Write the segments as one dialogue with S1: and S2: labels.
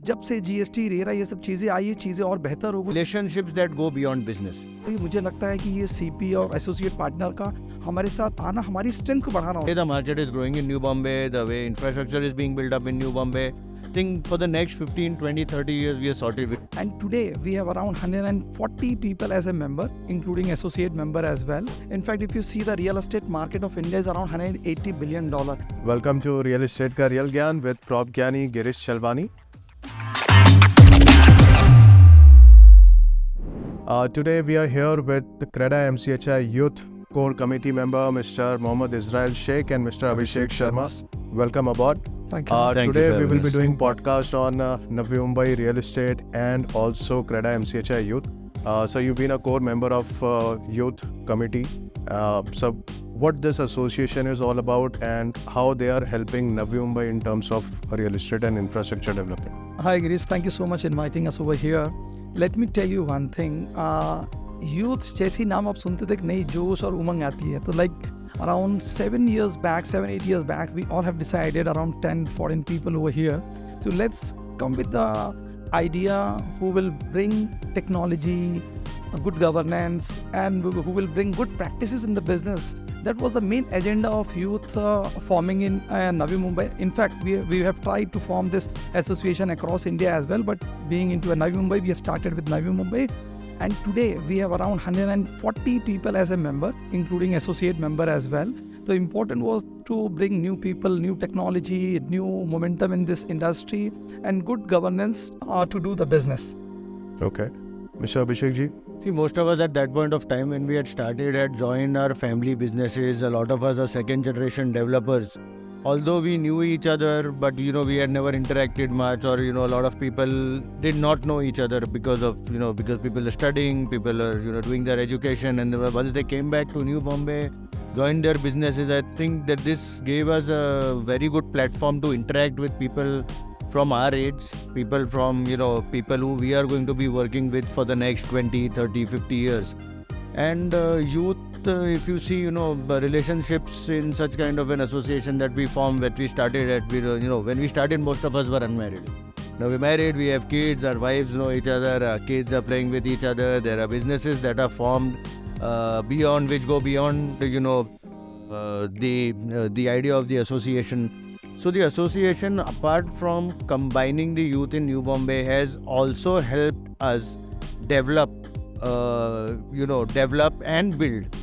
S1: जब से GST RERA ये सब चीज़ें आई, ये चीज़ें और बेहतर हो गई।
S2: Relationships that go beyond business.
S1: मुझे लगता है कि ये सीपी और एसोसिएट पार्टनर का हमारे साथ आना हमारी स्ट्रेंथ को बढ़ा रहा
S2: The market is growing in New Bombay, the way infrastructure is being built up in New Bombay. I think for the next 15, 20, 30 years we are sorted with.
S1: And today we have around 140 people as a member, including associate member as well. In fact, if you see the real estate market of India is around $180 billion.
S3: Welcome to Real Estate का Real ज्ञान with Prop Gyani Girish Chalvani. Today we are here with the CREDAI-MCHI Youth Core Committee member Mr. Mohammad Israel Sheikh and Mr. Abhishek Sharma. Welcome aboard.
S1: Thank you.
S3: Today we will be doing podcast on Navi Mumbai real estate and also CREDAI-MCHI Youth. So you've been a core member of Youth Committee. So what this association is all about and how they are helping Navi Mumbai in terms of real estate and infrastructure development.
S1: Hi Girish, thank you so much for inviting us over here. Let me tell you one thing. Youth जैसी नाम आप सुनते थे एक नई जोश और उमंग आती है. तो like around 7 years back, 7-8 years back, we all have decided around 10 foreign people over here. So let's come with the idea who will bring technology, good governance, and who will bring good practices in the business. That was the main agenda of youth forming in Navi Mumbai. In fact, we have tried to form this association across India as well, but being into Navi Mumbai, we have started with Navi Mumbai. And today we have around 140 people as a member, including associate member as well. The important was to bring new people, new technology, new momentum in this industry, and good governance to do the business.
S3: Okay. Mr. Abhishek ji?
S2: See, most of us at that point of time when we had started had joined our family businesses. A lot of us are second generation developers. Although we knew each other, but we had never interacted much, or a lot of people did not know each other because people are studying, people are doing their education, and once they came back to New Bombay, joined their businesses, I think that this gave us a very good platform to interact with people from our age, people from people who we are going to be working with for the next 20, 30, 50 years. And youth, if you see, relationships in such kind of an association that we formed, when we started when we started, most of us were unmarried. Now we're married, we have kids, our wives know each other, our kids are playing with each other, there are businesses that are formed which go beyond, the idea of the association. So the association, apart from combining the youth in New Bombay, has also helped us develop and build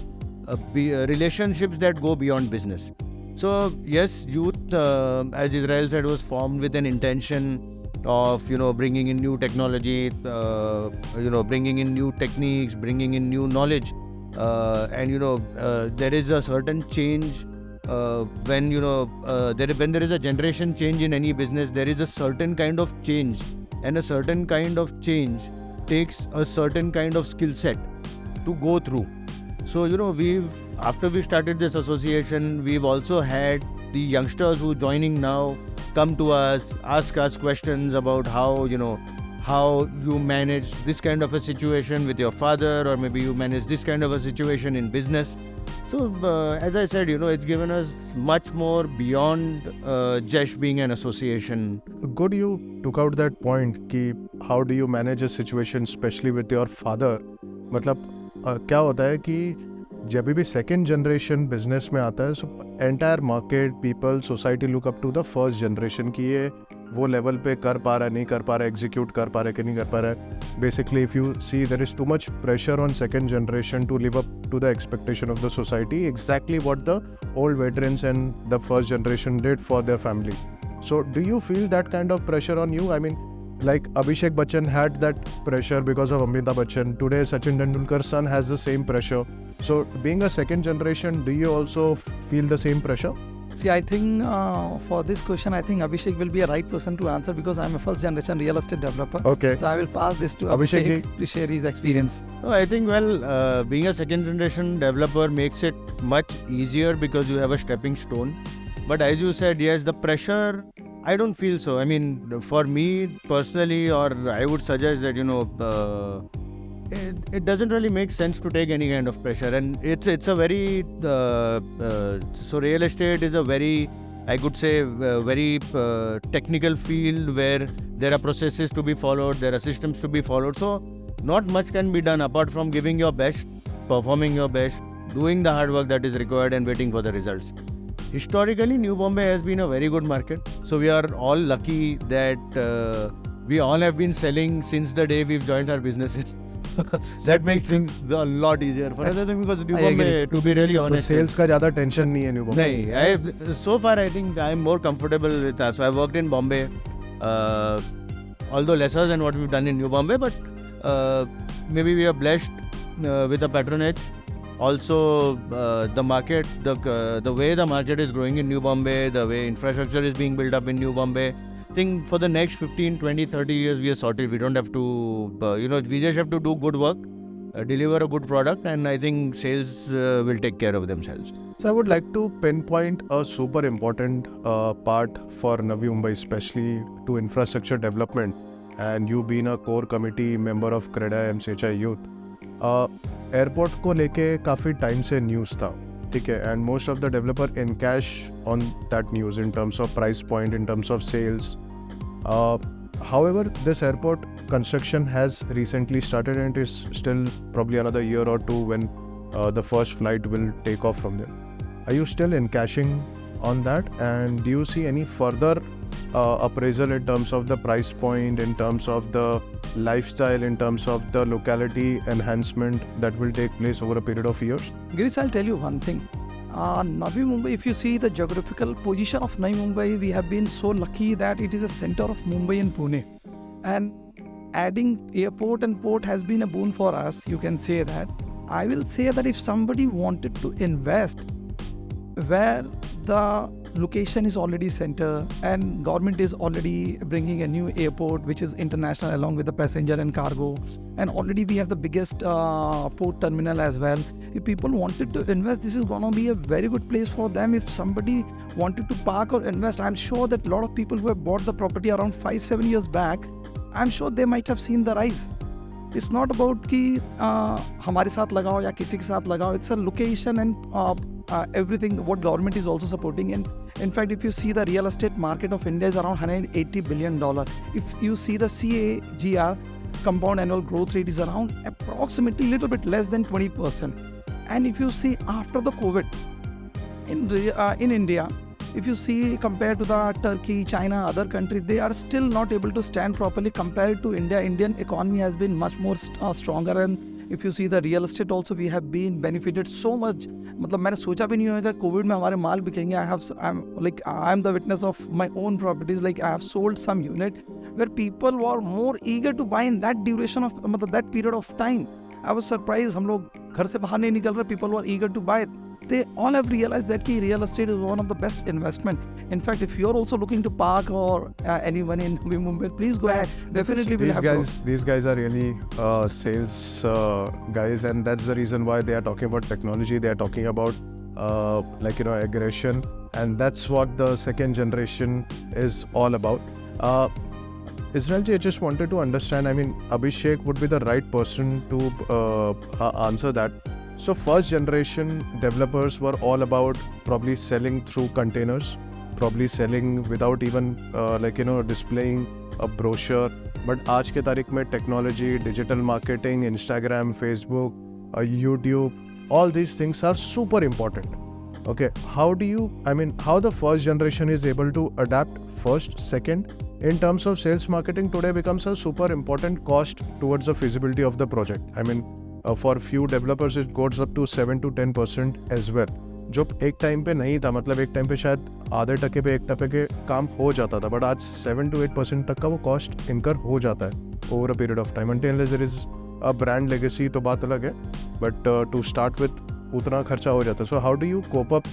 S2: relationships that go beyond business. So yes, youth, as Israel said, was formed with an intention of bringing in new technology, bringing in new techniques, bringing in new knowledge, and there is a certain change when there is a generation change in any business. There is a certain kind of change, and a certain kind of change takes a certain kind of skill set to go through. So after we started this association, we've also had the youngsters who joining now come to us, ask us questions about how you manage this kind of a situation with your father, or maybe you manage this kind of a situation in business. So as I said, it's given us much more beyond just being an association.
S3: Good you took out that point कि how do you manage a situation especially with your father. मतलब क्या होता है कि जब भी second generation business में आता है, so entire market, people, society look up to the first generation कि ये वो लेवल पे कर पा रहा है, नहीं कर पा रहा है, एग्जीक्यूट कर पा रहा है कि नहीं कर पा रहा है. Basically if you see there is too much pressure on second generation to live up to the expectation of the society, exactly what the old veterans and the first generation did for their family. So do you feel that kind of pressure on you? I mean, like Abhishek Bachchan had that pressure because of Amitabh Bachchan. Today Sachin Tendulkar's son has the same pressure. So being a second generation, do you also feel the same pressure?
S1: See, I think for this question, I think Abhishek will be a right person to answer because I'm a first generation real estate developer.
S3: Okay.
S1: So I will pass this to Abhishek to share his experience.
S2: So I think, being a second generation developer makes it much easier because you have a stepping stone. But as you said, yes, the pressure, I don't feel so. I mean, for me personally, or I would suggest that, it doesn't really make sense to take any kind of pressure, and it's a very so real estate is a very I could say, very technical field where there are processes to be followed, there are systems to be followed. So not much can be done apart from giving your best, performing your best, doing the hard work that is required and waiting for the results. Historically, New Bombay has been a very good market. So we are all lucky that we all have been selling since the day we've joined our businesses. That makes things a lot easier for other thing, because New Bombay, to be really
S3: तो
S2: honest,
S3: sales का ज़्यादा tension नहीं है new Bombay.
S2: no, so far I think I'm more comfortable with that. So I worked in Bombay, although lesser than what we've done in New Bombay, but maybe we are blessed with the patronage. Also, the market, the way the market is growing in New Bombay, the way infrastructure is being built up in New Bombay, I think for the next 15, 20, 30 years we are sorted. We don't have to, we just have to do good work, deliver a good product, and I think sales will take care of themselves.
S3: So I would like to pinpoint a super important part for Navi Mumbai, especially to infrastructure development, and you being a core committee member of CREDAI-MCHI Youth. Airport को लेके काफ़ी time से news था, ठीक है, and most of the developer encash on that news in terms of price point, in terms of sales. However, this airport construction has recently started and it is still probably another year or two when the first flight will take off from there. Are you still encashing on that, and do you see any further appraisal in terms of the price point, in terms of the lifestyle, in terms of the locality enhancement that will take place over a period of years?
S1: Girish, I'll tell you one thing. Navi Mumbai, if you see the geographical position of Navi Mumbai, we have been so lucky that it is a center of Mumbai and Pune. And adding airport and port has been a boon for us, you can say that. I will say that if somebody wanted to invest where the location is already center and government is already bringing a new airport which is international along with the passenger and cargo, and already we have the biggest port terminal as well. If people wanted to invest, this is gonna be a very good place for them. If somebody wanted to park or invest, I'm sure that a lot of people who have bought the property around 5-7 years back, I'm sure they might have seen the rise. It's not about कि हमारे साथ लगाओ या किसी के साथ लगाओ. It's a location and everything what government is also supporting. And in fact, if you see the real estate market of India is around $180 billion. If you see the CAGR, compound annual growth rate, is around approximately little bit less than 20%. And if you see after the COVID in India, if you see compared to the Turkey, China, other countries, they are still not able to stand properly compared to India. Indian economy has been much more stronger, and if you see the real estate also, we have been benefited so much. मतलब मैंने सोचा भी नहीं होगा Covid में हमारे माल बिकेंगे. I am the witness of my own properties. Like I have sold some unit where people were more eager to buy in that duration of मतलब that period of time. I was surprised. हम लोग घर से बाहर नहीं निकल रहे. People were eager to buy. They all have realized that real estate is one of the best investment. In fact, if you're also looking to park or anyone in Mumbai, please go ahead. Definitely will have growth.
S3: These guys are really sales guys, and that's the reason why they are talking about technology. They are talking about aggression, and that's what the second generation is all about. Israelji, I just wanted to understand. I mean, Abhishek would be the right person to answer that. So first generation developers were all about probably selling through containers, probably selling without even displaying a brochure. But आज के तारीख में technology, digital marketing, Instagram, Facebook, YouTube, all these things are super important. Okay, how the first generation is able to adapt first, second, in terms of sales marketing today becomes a super important cost towards the feasibility of the project. I mean, for few developers it goes up to 7 to 10% as well. जो एक time पे नहीं था, मतलब एक time पे शायद आधे टके पे 1% के काम हो जाता था, बट आज 7 to 8% तक का वो कॉस्ट इनकर हो जाता है over a period of time. Until there is a brand legacy तो बात अलग है, बट टू स्टार्ट विथ उतना खर्चा हो जाता है. So how do you cope up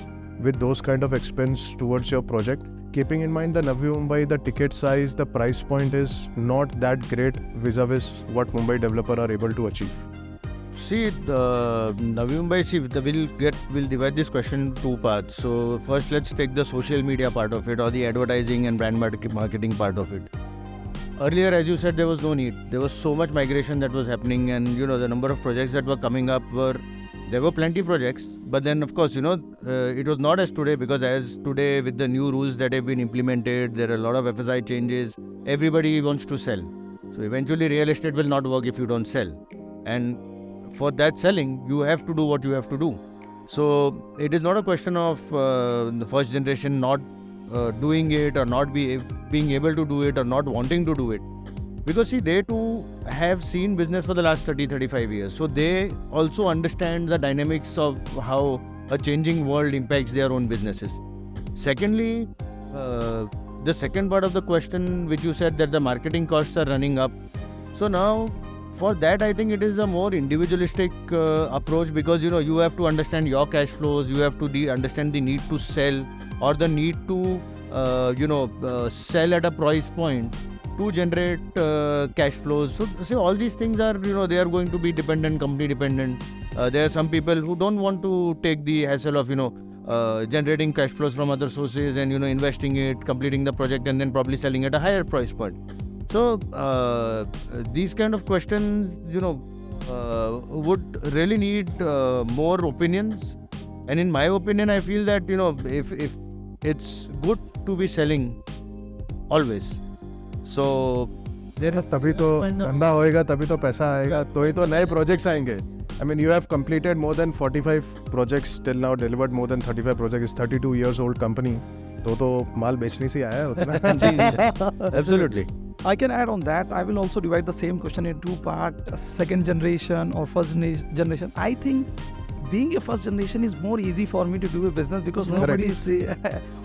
S3: with those kind of expense towards your project, keeping in mind the Navi Mumbai, the ticket size, the price point is not that great vis-a-vis what Mumbai developer are able to achieve?
S2: See, Navi Mumbai, we'll divide this question in two parts. So first, let's take the social media part of it, or the advertising and brand marketing part of it. Earlier, as you said, there was no need. There was so much migration that was happening, and the number of projects that were coming up were There were plenty projects, but then of course, it was not as today, because as today with the new rules that have been implemented, there are a lot of FSI changes. Everybody wants to sell. So eventually real estate will not work if you don't sell. And for that selling, you have to do what you have to do. So it is not a question of the first generation not doing it or not being able to do it or not wanting to do it. Because see, they too have seen business for the last 30-35 years. So they also understand the dynamics of how a changing world impacts their own businesses. Secondly, the second part of the question which you said, that the marketing costs are running up. So now for that, I think it is a more individualistic approach, because you have to understand your cash flows, you have to understand the need to sell or the need to sell at a price point to generate cash flows. So all these things are, they are going to be company dependent. There are some people who don't want to take the hassle of, generating cash flows from other sources and, investing it, completing the project and then probably selling at a higher price point. So these kind of questions, would really need more opinions. And in my opinion, I feel that, if it's good to be selling always. So
S3: तभी तो धंधा होएगा, तभी तो पैसा आएगा, तो ही तो नए projects आएंगे. I mean, you have completed more than 45 projects till now, delivered more than 35 projects. 32 years old company. तो माल बेचने से आया उतना.
S2: Absolutely.
S1: I can add on that. I will also divide the same question in two parts, second generation or first generation. I think being a first generation is more easy for me to do a business, because nobody is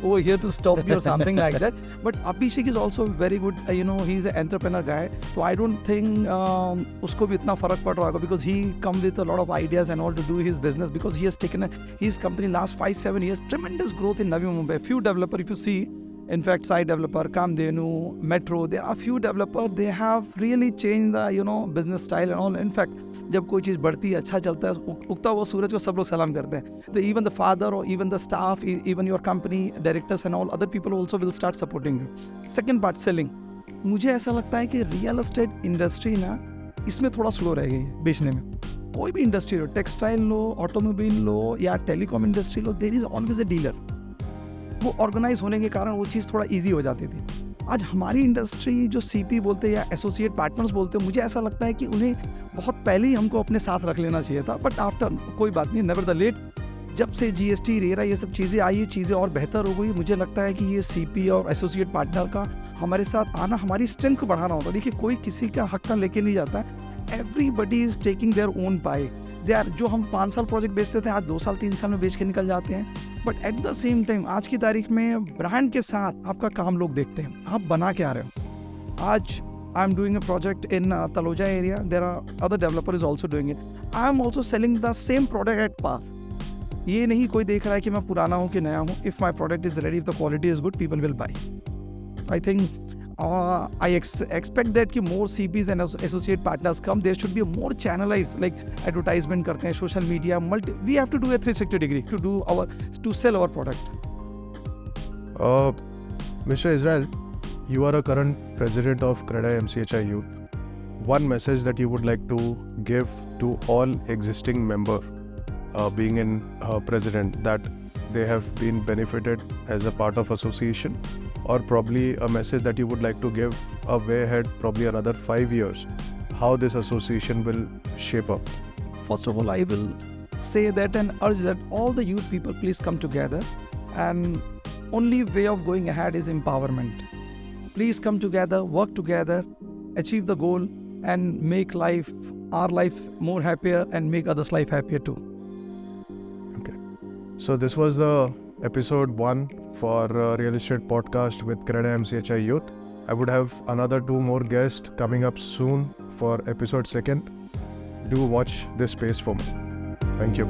S1: over here to stop me or something like that. But Abhishek is also very good, he's an entrepreneur guy. So I don't think usko bhi itna farak pad raha hoga, because he come with a lot of ideas and all to do his business, because he has taken his company last 5-7 years, tremendous growth in Navi Mumbai. Few developer, if you see, in fact, side developer, Kamdenu, Metro, there are few developers, they have really changed the, business style and all. In fact, जब कोई चीज़ बढ़ती है, अच्छा चलता है, उगता हुआ सूरज को सब लोग सलाम करते हैं. So even the father or even the staff, even your company, directors and all, other people also will start supporting you. Second part, selling. मुझे ऐसा लगता है कि रियल एस्टेट इंडस्ट्री ना, इसमें थोड़ा स्लो रह गई है बेचने में. कोई भी इंडस्ट्री लो, टेक्सटाइल लो, ऑटोमोबाइल लो या टेलीकॉम इंडस्ट्री लो, there is always a dealer. वो ऑर्गेनाइज होने के कारण वो चीज़ थोड़ा इजी हो जाती थी. आज हमारी इंडस्ट्री जो सीपी बोलते हैं या एसोसिएट पार्टनर्स बोलते हैं, मुझे ऐसा लगता है कि उन्हें बहुत पहले ही हमको अपने साथ रख लेना चाहिए था. बट आफ्टर, कोई बात नहीं, नेवर द लेट. जब से जीएसटी, रेरा, ये सब चीज़ें आई, ये चीज़ें और बेहतर हो गई. मुझे लगता है कि ये सीपी और एसोसिएट पार्टनर का हमारे साथ आना हमारी स्ट्रेंथ को बढ़ाना होता है. देखिए, कोई किसी का हक का लेके नहीं जाता है. Everybody is taking their own pie. They are, जो हम 5 साल प्रोजेक्ट बेचते थे, आज 2 साल 3 साल में बेच के निकल जाते हैं. But at the same time आज की तारीख में ब्रांड के साथ आपका काम लोग देखते हैं, आप बना के आ रहे हो. आज I am doing a project in Taloja area, there are other developer is also doing it. I am also selling the same product at par. ये नहीं कोई देख रहा है कि मैं पुराना हूँ कि नया हूँ. If my product is ready, if the quality is good, people will by. I think I expect that कि more CPs and associate partners come. There should be a more channelized, like advertisement करते हैं, social media, we have to do a 360 degree to sell our product.
S3: Mr. Israel, you are a current president of CREDAI-MCHI Youth. One message that you would like to give to all existing member being in president, that they have been benefited as a part of association, or probably a message that you would like to give a way ahead, probably another 5 years, how this association will shape up?
S1: First of all, I will say that and urge that all the youth people please come together, and only way of going ahead is empowerment. Please come together, work together, achieve the goal and make our life more happier and make others' life happier too.
S3: Okay. So this was the episode 1 for Real Estate Podcast with CREDAI-MCHI Youth. I would have another 2 more guests coming up soon for episode 2. Do watch this space for me. Thank you.